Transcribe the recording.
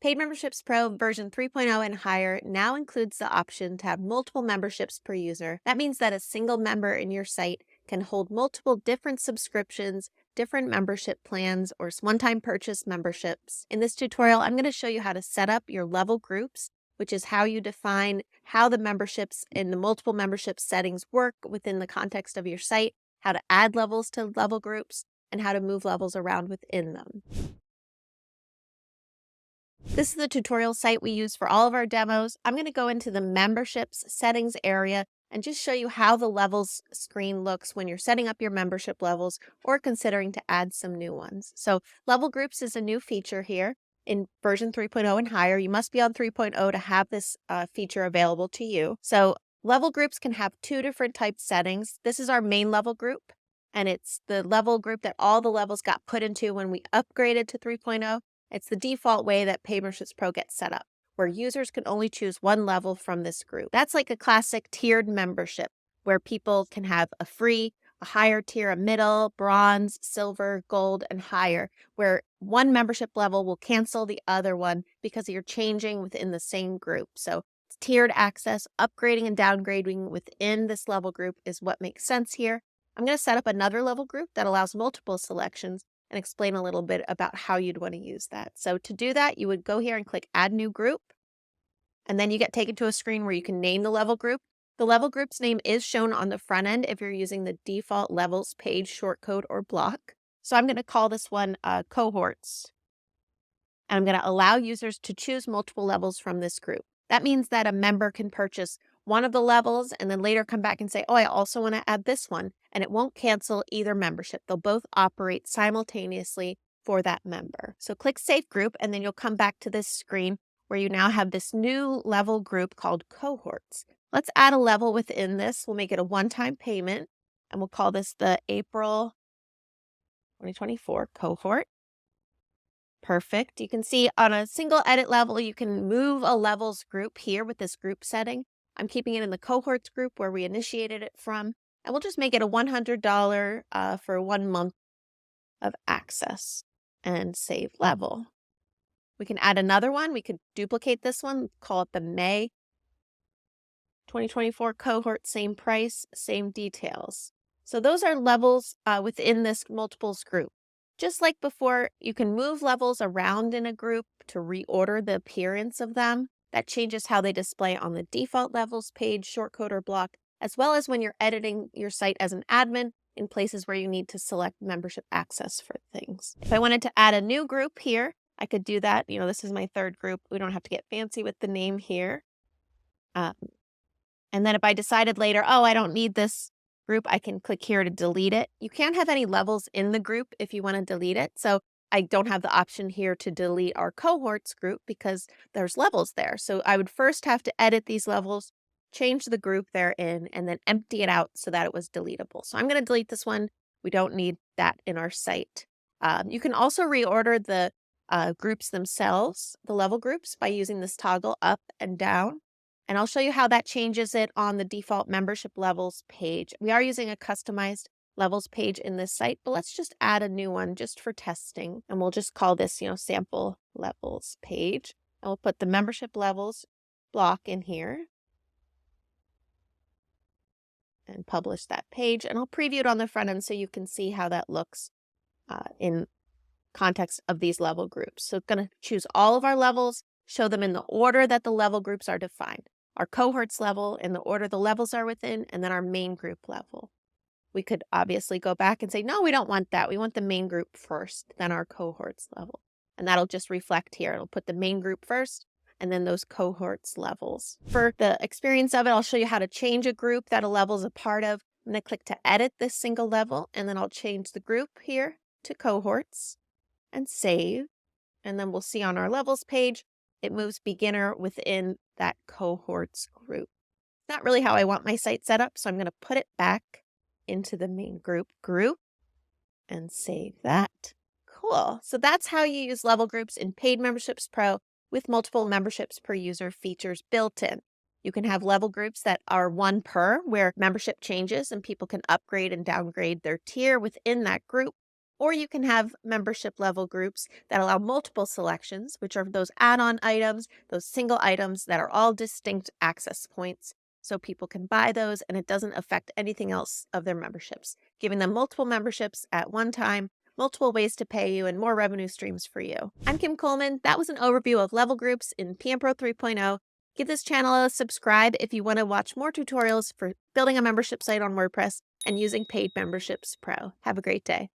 Paid Memberships Pro version 3.0 and higher now includes the option to have multiple memberships per user. That means that a single member in your site can hold multiple different subscriptions, different membership plans, or one-time purchase memberships. In this tutorial, I'm going to show you how to set up your level groups, which is how you define how the memberships in the multiple membership settings work within the context of your site, how to add levels to level groups, and how to move levels around within them. This is the tutorial site we use for all of our demos. I'm going to go into the memberships settings area and just show you how the levels screen looks when you're setting up your membership levels or considering to add some new ones. So level groups is a new feature here in version 3.0 and higher. You must be on 3.0 to have this feature available to you. So level groups can have two different type settings. This is our main level group, and it's the level group that all the levels got put into when we upgraded to 3.0. It's the default way that Paid Memberships Pro gets set up, where users can only choose one level from this group. That's like a classic tiered membership, where people can have a free, a higher tier, a middle, bronze, silver, gold, and higher, where one membership level will cancel the other one because you're changing within the same group. So tiered access, upgrading and downgrading within this level group is what makes sense here. I'm going to set up another level group that allows multiple selections and explain a little bit about how you'd want to use that. So to do that, you would go here and click Add New Group, and then you get taken to a screen where you can name the level group. The level group's name is shown on the front end if you're using the default levels page shortcode or block. So I'm going to call this one Cohorts, and I'm going to allow users to choose multiple levels from this group. That means that a member can purchase one of the levels and then later come back and say, oh, I also want to add this one, and it won't cancel either membership. They'll both operate simultaneously for that member. So click Save Group, and then you'll come back to this screen where you now have this new level group called Cohorts. Let's add a level within this. We'll make it a one-time payment, and we'll call this the April 2024 cohort. Perfect. You can see on a single edit level, you can move a levels group here with this group setting. I'm keeping it in the cohorts group where we initiated it from, and we'll just make it a $100 for 1 month of access and save level. We can add another one. We could duplicate this one, call it the May 2024 cohort, same price, same details. So those are levels within this multiples group. Just like before, you can move levels around in a group to reorder the appearance of them. That changes how they display on the default levels page, shortcode, or block, as well as when you're editing your site as an admin in places where you need to select membership access for things. If I wanted to add a new group here, I could do that. This is my third group. We don't have to get fancy with the name here. And then if I decided later, oh, I don't need this group, I can click here to delete it. You can't have any levels in the group if you want to delete it. So I don't have the option here to delete our cohorts group because there's levels there. So I would first have to edit these levels, change the group they're in, and then empty it out so that it was deletable. So I'm going to delete this one. We don't need that in our site. You can also reorder the groups themselves, the level groups, by using this toggle up and down. And I'll show you how that changes it on the default membership levels page. We are using a customized levels page in this site, but let's just add a new one just for testing. And we'll just call this, sample levels page. And we'll put the membership levels block in here and publish that page. And I'll preview it on the front end so you can see how that looks in context of these level groups. So it's going to choose all of our levels, show them in the order that the level groups are defined. Our cohorts level in the order the levels are within, and then our main group level. We could obviously go back and say, no, we don't want that. We want the main group first, then our cohorts level. And that'll just reflect here. It'll put the main group first, and then those cohorts levels. For the experience of it, I'll show you how to change a group that a level is a part of. I'm going to click to edit this single level, and then I'll change the group here to cohorts and save. And then we'll see on our levels page, it moves beginner within that cohorts group. Not really how I want my site set up, so I'm going to put it back into the main group and save that. Cool. So that's how you use level groups in Paid Memberships Pro with multiple memberships per user features built in. You can have level groups that are one per, where membership changes and people can upgrade and downgrade their tier within that group. Or you can have membership level groups that allow multiple selections, which are those add-on items, those single items that are all distinct access points. So people can buy those and it doesn't affect anything else of their memberships, giving them multiple memberships at one time, multiple ways to pay you, and more revenue streams for you. I'm Kim Coleman. That was an overview of level groups in PMPro 3.0. Give this channel a subscribe if you want to watch more tutorials for building a membership site on WordPress and using paid memberships pro. Have a great day.